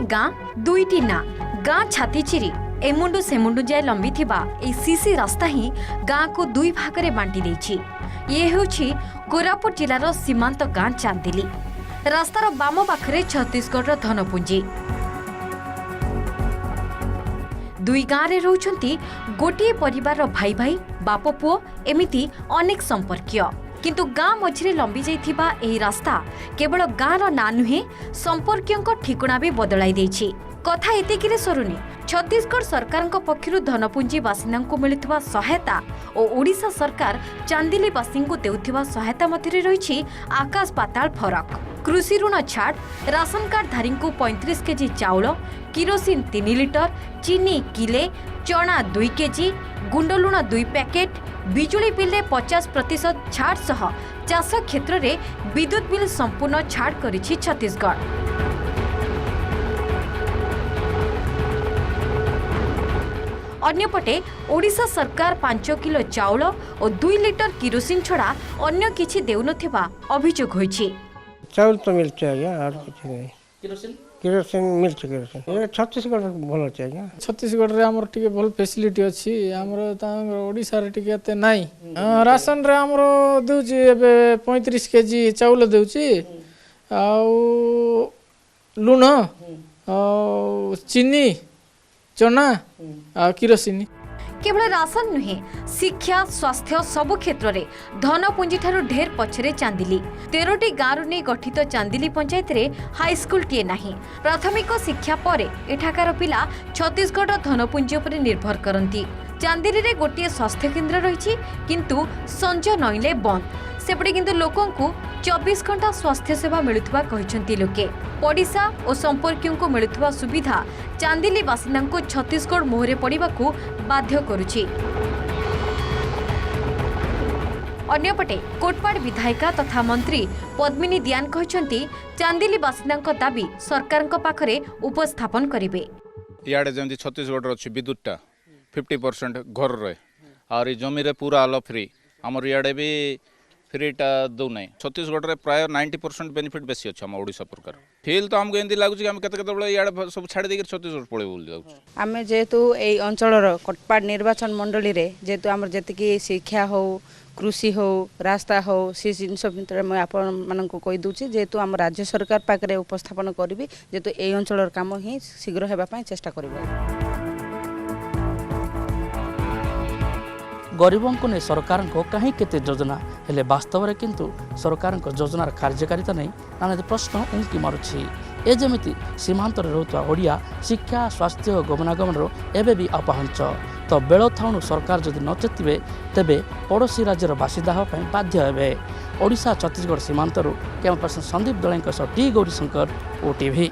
गाँ दुईटी ना गाँ छाती चिरी एमुंडु सेमुंडु जाए लंबी थिबा ए सीसी रास्ता ही गाँ को दुई भागरे बांटी देछि। ये होछि कोरापुट जिलार सीमांत गाँ चांदिली। रास्तार बाम पाखरे छत्तीसगढ़ धनपुंजी। दुई गाँ रे रहउछंती गोटिए परिवार भाई भाई बाप पुओ एमिति अनेक संपर्कीय। किंतु गाँ मझिरे लंबी जाइथिबा एही रास्ता केवल गाँर ना नुहे संपर्कीयंक ठिकणा भी बदलाई देछि। कथा एतिकिरे सरुनी छत्तीसगढ़ सरकार पक्षरु धनपुंजी बासिंदा मिलुवा सहायता और ओडिशा सरकार चांदिली बासिंदा देउथिबा सहायता मध्य रही आकाश पाताल फरक। कृषि ऋण छाड़ राशन कार्ड धारी को 35 केजी चाउल, किरोसिन 3 लिटर, चीनी किले, चना 2 केजी, गुंडलुण 2 पैकेट, बिजुली बिल 50% छाड़ सह चाष क्षेत्र में विद्युत बिल संपूर्ण छाड़ करिछि छत्तीसगढ़। अन्यपटे ओडिशा सरकार 5 किलो चाउल और 2 लिटर किरोसिन छड़ा अन्य किछि देउनथिबा अभियोग होइछि। चाउल तो मिलছে आज्ञा और किछि नहीं। किरोसिन मिलছে किरोसिन ए छत्तीसगढ़ भलो छै आज्ञा। छत्तीसगढ़ रे हमर टिके भल फैसिलिटी अछि हमर ता ओडिसा रे टिके एते नाही। राशन रे हमर देउछि एबे 35 केजी चाउल देउछि आ लुण आ चीनी चना किरोसिन। केवल राशन नुहे शिक्षा स्वास्थ्य सबु क्षेत्र में धनपुंजी ठारू ढेर पछरे चांदिली। 13टी गाँव नहीं गठित चांदिली पंचायत रे हाईस्कूल टीए नाही। प्राथमिक शिक्षा परे एठाकार पिला छत्तीसगढ़ धनपुंजी उपरे निर्भर करती। चांदिली रे गोटे स्वास्थ्य केन्द्र रही किंतु संज नईले बंद। सेपटे किंतु लोकों को 24 घंटा स्वास्थ्य सेवा मिलुवा कहते लोके। पड़िशा और संपर्कियों को मिलुवा सुविधा चांदिली बासिंदा को छत्तीसगढ़ मोहरे पड़वा को बाध्य करुछि। अन्यपटे कोटपाड़ विधायिका तथा मंत्री पद्मिनी दियान कहते चांदिली बासिंदा दाबी सरकार पाखरे उपस्थापन करेंगे। इे जमी छत्तीसगढ़ अच्छी विद्युतटा 50% घर रहे और जमी रे पूरा आलो फ्री आमर इे भी फ्रीटा दौ ना। छत्तीसगढ़ रे प्राय 90% बेनिफिट बेसी अच्छे आम ओडिशा प्रकार फिल तो आमको एमती लगुच इे सब छाड़ देकर छत्तीसगढ़ पड़े बोल आम जेहेतु यही अंचल कोटपाड़ निर्वाचन मंडली रे जेहेतु आम जी शिक्षा हो कृषि हो रास्ता हो सी जिन भितर मुझे आपण कही दूसरी जेहेतु आम राज्य सरकार पाखे उपस्थापन करी जेहेतु यही अंचल कम ही शीघ्र होगापी चेष्टा कर। गरीबों को नहीं सरकार को कहीं केते योजना हेले वास्तव में किंतु सरकार योजनार कार्यकारिता नहीं नाना प्रश्न उंकी मारुछि। ए जमिति सीमांत रोता ओडिया शिक्षा स्वास्थ्य और गमनागमन एवं भी अपहंच तो बेल थाणु सरकार जदि न चेतिबे तेबे पड़ोशी राज्यर बासिंदा होपाई बाध्य हेबे। ओडिशा छत्तीसगढ़ सीमांतरू camera person Sandeep Dalai T Gauri Shankar OTV.